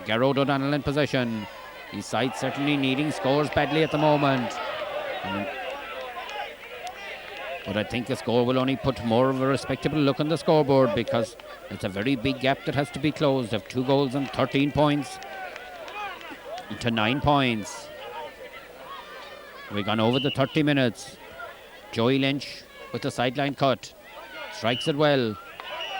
Gerard O'Donnell in possession. His side certainly needing scores badly at the moment. But I think a score will only put more of a respectable look on the scoreboard, because it's a very big gap that has to be closed of 2 goals and 13 points to 9 points. We've gone over the 30 minutes. Joey Lynch with the sideline cut. Strikes it well.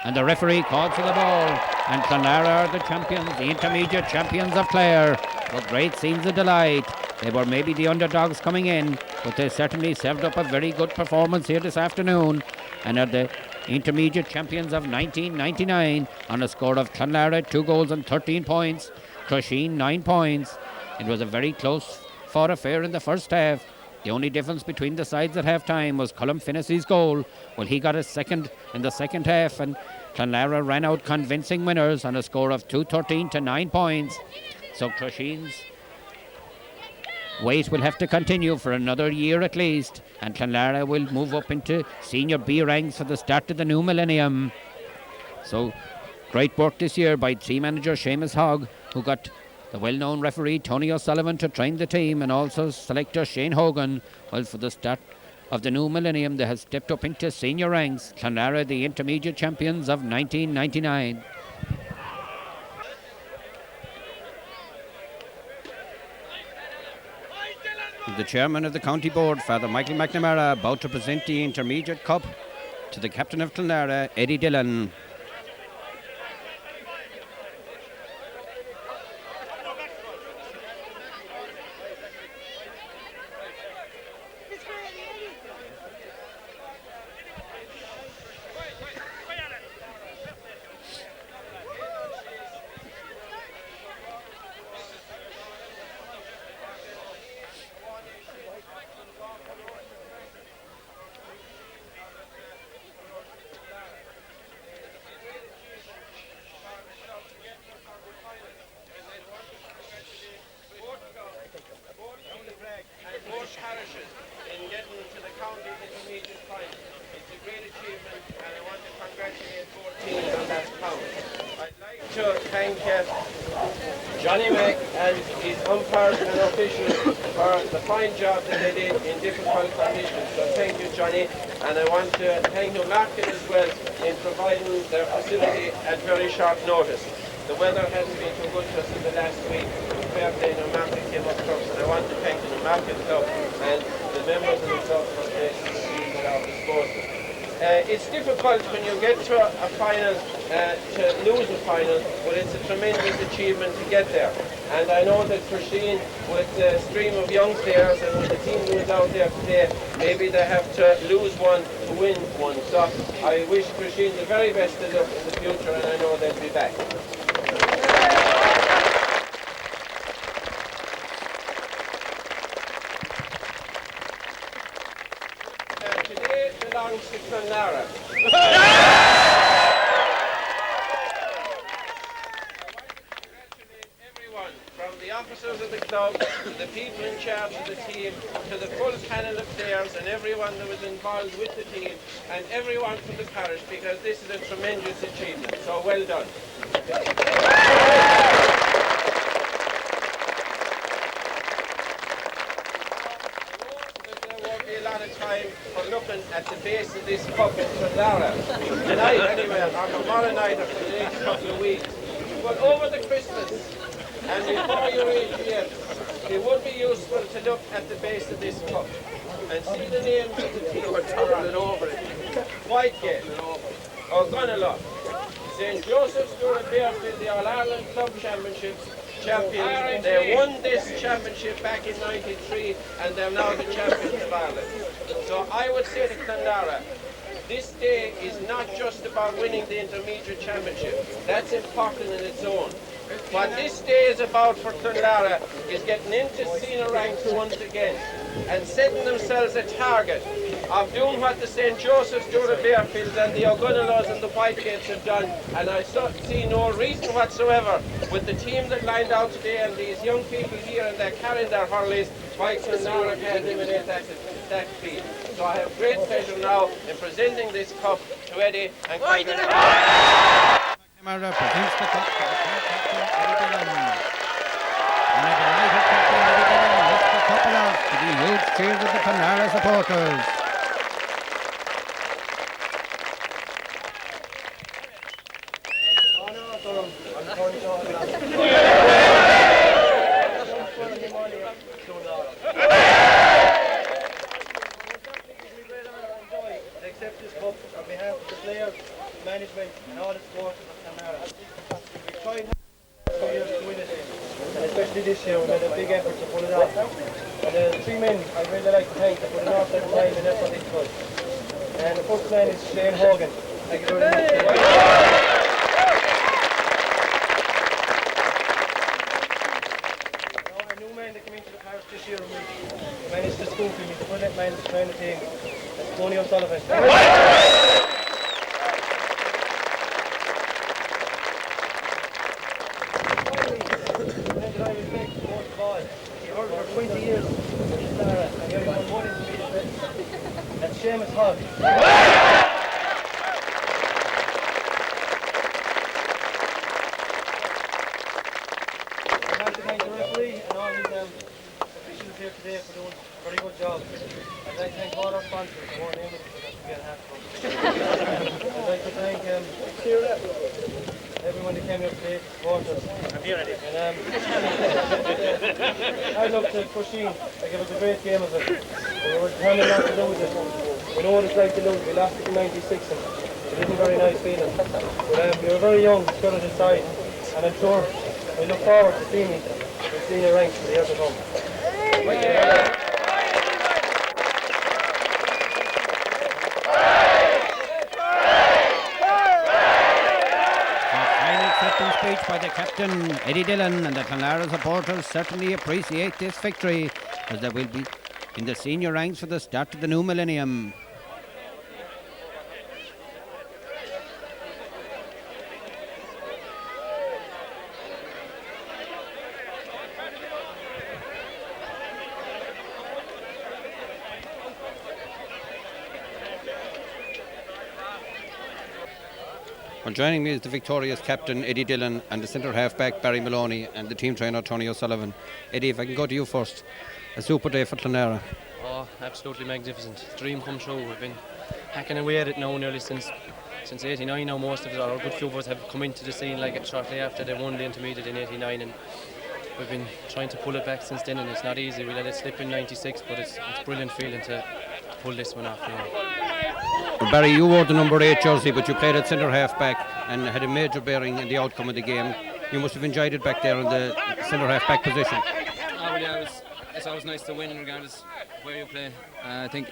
And the referee calls for the ball. And Clonlara are the champions, the intermediate champions of Clare. But great scenes of delight. They were maybe the underdogs coming in, but they certainly served up a very good performance here this afternoon, and are the intermediate champions of 1999 on a score of Clonlara 2 goals and 13 points, Crusheen 9 points. It was a very close fought affair in the first half. The only difference between the sides at half time was Colm Finnessey's goal. Well, he got a second in the second half, and Clonlara ran out convincing winners on a score of 2-13 to 9 points. So Crusheen's wait will have to continue for another year at least, and Clonlara will move up into senior B ranks for the start of the new millennium. So great work this year by team manager Seamus Hogg, who got the well-known referee Tony O'Sullivan to train the team, and also selector Shane Hogan. Well, for the start of the new millennium, they have stepped up into senior ranks. Clonlara, the intermediate champions of 1999. The chairman of the county board, Father Michael McNamara, about to present the intermediate cup to the captain of Clonlara, Eddie Dillon. Johnny Mack and his umpires and officials for the fine job that they did in difficult conditions. So thank you, Johnny. And I want to thank Newmarket as well in providing their facility at very short notice. The weather hasn't been too good to us in the last week. Fair play, Newmarket came up close, and I want to thank the Newmarket Club and the members of the club for placing the team at our disposal. It's difficult when you get to a final to lose a final, but it's a tremendous achievement to get there. And I know that Crusheen, with the stream of young players and with the team who is out there today, maybe they have to lose one to win one. So I wish Crusheen the very best of luck in the future, and I know they'll be back. Today belongs to Clonlara. From the officers of the club, to the people in charge of the team, to the full panel of players and everyone that was involved with the team, and everyone from the parish, because this is a tremendous achievement. So well done. There won't be a lot of time for looking at the base of this cup in Clonlara. Tonight anyway, or tomorrow night, or for the next couple of weeks. But over the Christmas, and before you reach here, it would be useful to look at the base of this cup and see the names of the teams tumbling over it. Whitegate, O'Gunalock, St. Joseph's Durham Bearfield, the All-Ireland Club Championship champions. They won this championship back in '93, and they're now the champions of Ireland. So I would say to Clonlara, this day is not just about winning the intermediate championship. That's important in its own. What this day is about for Clonlara is getting into senior ranks once again and setting themselves a target of doing what the St. Joseph's, Durham Bearfields and the O'Gunalows and the Whitegates have done, and I see no reason whatsoever with the team that lined out today and these young people here and they're carrying their hurleys, why Clonlara can't eliminate that feat. So I have great pleasure now in presenting this cup to Eddie and Murder presents the cup to the captain, Eddie Dillon. And a delighted captain, Eddie Dillon, lifts the cup aloft to the huge cheers of the Clonlara supporters. Accept this cup on behalf of the players, management and all the supporters of Clonlara. We tried 2 years to win it, and especially this year we made a big effort to pull it off. And the three men I'd really like to thank for putting off that time and effort into it. And the first man is Shane Hogan. Thank you very much. Our new man that came into the parish this year, we managed to scoop him. He's a brilliant man to train the team. That's Tony O'Sullivan. For 20 years in Clara, and he only won one intermediate. That's Seamus Hogg. I'd like to thank the referee and all his officials here today for doing a very good job. I'd like to thank all our sponsors. I won't name them because we get half of them. I'd like to thank everyone that came here today to support us. And I'd love to Pusheen. They gave us a great game of it. We were determined not to lose it. We know what it's like to lose. We lost it in 96 and it isn't very nice feeling. But we were very young, spirited inside, and I'm sure we look forward to seeing the senior ranks in the years to come. Speech by the captain, Eddie Dillon, and the Clonlara supporters certainly appreciate this victory, as they will be in the senior ranks for the start of the new millennium. Well, joining me is the victorious captain, Eddie Dillon, and the centre half-back, Barry Maloney, and the team trainer, Tony O'Sullivan. Eddie, if I can go to you first. A super day for Clonlara. Oh, absolutely magnificent. Dream come true. We've been hacking away at it now nearly since 89 now. Most of us, or a good few of us, have come into the scene like shortly after they won the intermediate in 89, and we've been trying to pull it back since then, and it's not easy. We let it slip in 96, but it's a brilliant feeling to pull this one off. You know. Well, Barry, you wore the number 8 jersey, but you played at centre half-back and had a major bearing in the outcome of the game. You must have enjoyed it back there in the centre half-back position. Oh, well, yeah, it's always nice to win regardless where you play. I think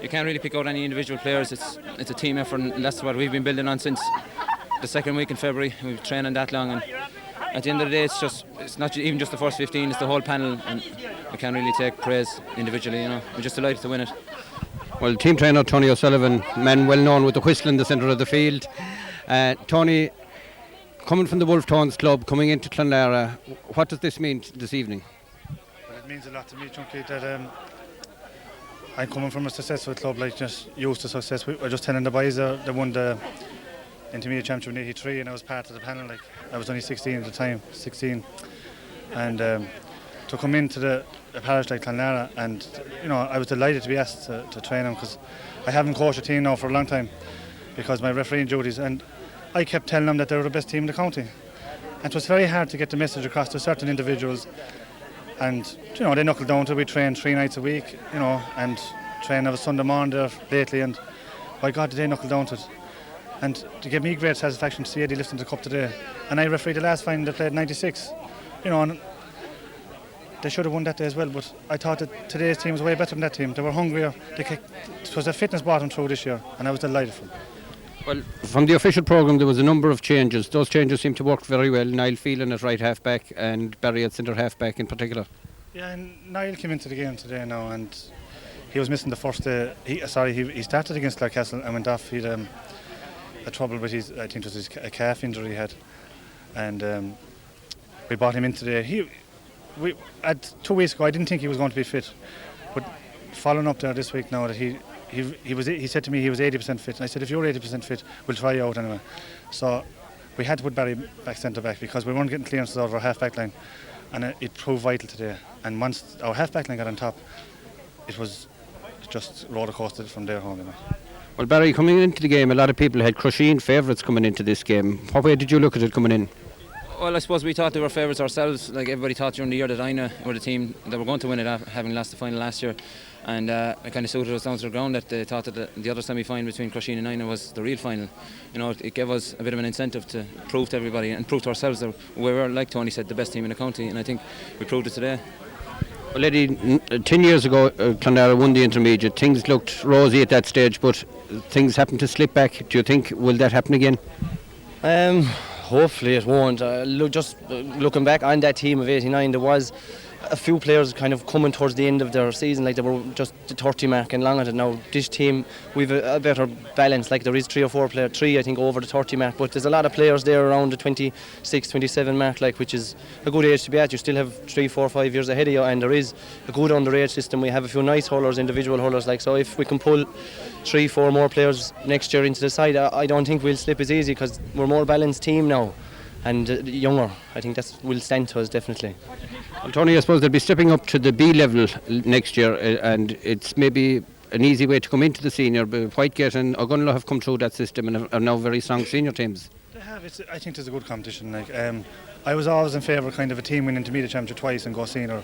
you can't really pick out any individual players. It's a team effort, and that's what we've been building on since the second week in February. We've been training that long, and at the end of the day, it's not even just the first 15, it's the whole panel, and we can't really take praise individually. You know, we're just delighted to win it. Well, team trainer Tony O'Sullivan, man well known with the whistle in the centre of the field. Tony, coming from the Wolf Tones club, coming into Clonlara, what does this mean this evening? Well, it means a lot to me, Chunky, that I'm coming from a successful club, like just used to success. I was just telling the boys they won the intermediate championship in 83, and I was part of the panel. Like I was only 16 at the time, 16, and to come into a parish like Clonlara, and you know, I was delighted to be asked to train them, because I haven't coached a team now for a long time because my refereeing duties, and I kept telling them that they were the best team in the county, and it was very hard to get the message across to certain individuals. And you know, they knuckled down to we train 3 nights a week, you know, and train on a Sunday morning there lately, and by God did they knuckle down to it. And to give me great satisfaction to see Eddie lifting the cup today. And I refereed the last final they played 96, you know, and they should have won that day as well, but I thought that today's team was way better than that team. They were hungrier. It was their fitness brought them through this year, and I was delighted for them. Well, from the official programme there was a number of changes. Those changes seemed to work very well. Niall Phelan at right half-back and Barry at centre half-back in particular. Yeah, and Niall came into the game today now, and he was missing the first day. He started against Clarecastle and went off. He had a trouble with his, I think it was a calf injury he had, and we brought him in today. At 2 weeks ago I didn't think he was going to be fit, but following up there this week now that he said to me he was 80% fit, and I said if you're 80% fit we'll try you out anyway. So we had to put Barry back centre back because we weren't getting clearances out of our half back line, and it proved vital today. And once our half back line got on top, it was just roller coastered from there home. You know. Well, Barry, coming into the game, a lot of people had Crusheen favourites coming into this game. What way did you look at it coming in? Well, I suppose we thought they were favourites ourselves. Like everybody thought during the year that Ina were the team that were going to win it, having lost the final last year. And it kind of suited us down to the ground that they thought that the other semi-final between Crusheen and Ina was the real final. You know, it gave us a bit of an incentive to prove to everybody and prove to ourselves that we were, like Tony said, the best team in the county. And I think we proved it today. Well, Eddie, 10 years ago, Clonlara won the intermediate. Things looked rosy at that stage, but things happened to slip back. Do you think, will that happen again? Hopefully it won't. Looking back on that team of 89, there was a few players kind of coming towards the end of their season, like they were just the 30 mark and long at it. Now this team, we've a better balance, like there is 3 or 4 players, 3 I think over the 30 mark, but there's a lot of players there around the 26, 27 mark, like, which is a good age to be at. You still have 3, 4, 5 years ahead of you, and there is a good underage system. We have a few nice hurlers, individual hurlers, like, so if we can pull 3, 4 more players next year into the side, I don't think we'll slip as easy because we're a more balanced team now and younger. I think that will stand to us definitely. Well, Tony, I suppose they'll be stepping up to the B level next year, and it's maybe an easy way to come into the senior. But Whitegate and Ogonnelloe have come through that system and are now very strong senior teams. They have. I think it's a good competition. Like, I was always in favour of kind of a team winning intermediate championship twice and go senior.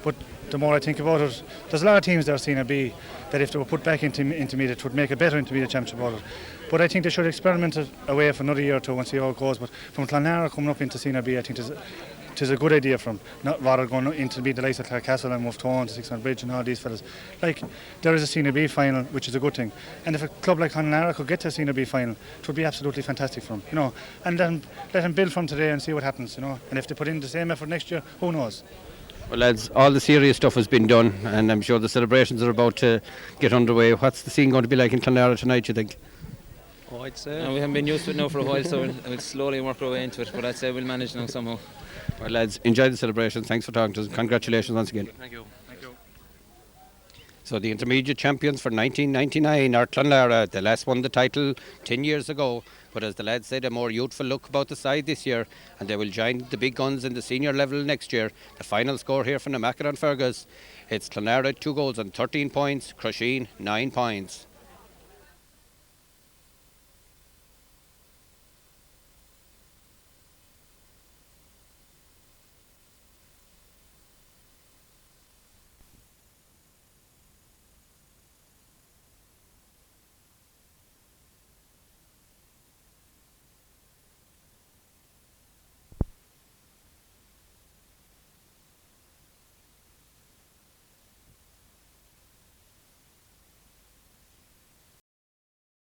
But the more I think about it, there's a lot of teams that are senior B that if they were put back into intermediate would make a better intermediate championship out of it. But I think they should experiment it away for another year or two and see how it goes. But from Clonlara coming up into senior B, I think it is a good idea from not rather going into the likes of Clarecastle and Mouftone to 600 Bridge and all these fellas. Like, there is a senior B final, which is a good thing. And if a club like Clonlara could get to a senior B final, it would be absolutely fantastic for them, you know. And then let them build from today and see what happens, you know. And if they put in the same effort next year, who knows? Well, lads, all the serious stuff has been done, and I'm sure the celebrations are about to get underway. What's the scene going to be like in Clonlara tonight, you think? Oh, I'd say we haven't been used to it now for a while, so we'll slowly work our way into it. But I'd say we'll manage now somehow. Well, lads, enjoy the celebrations. Thanks for talking to us. Congratulations once again. Thank you. So the intermediate champions for 1999 are Clonlara. They last won the title 10 years ago, but as the lads said, a more youthful look about the side this year, and they will join the big guns in the senior level next year. The final score here from the Macedon Fergus, it's Clonlara 2 goals and 13 points, Crusheen 9 points.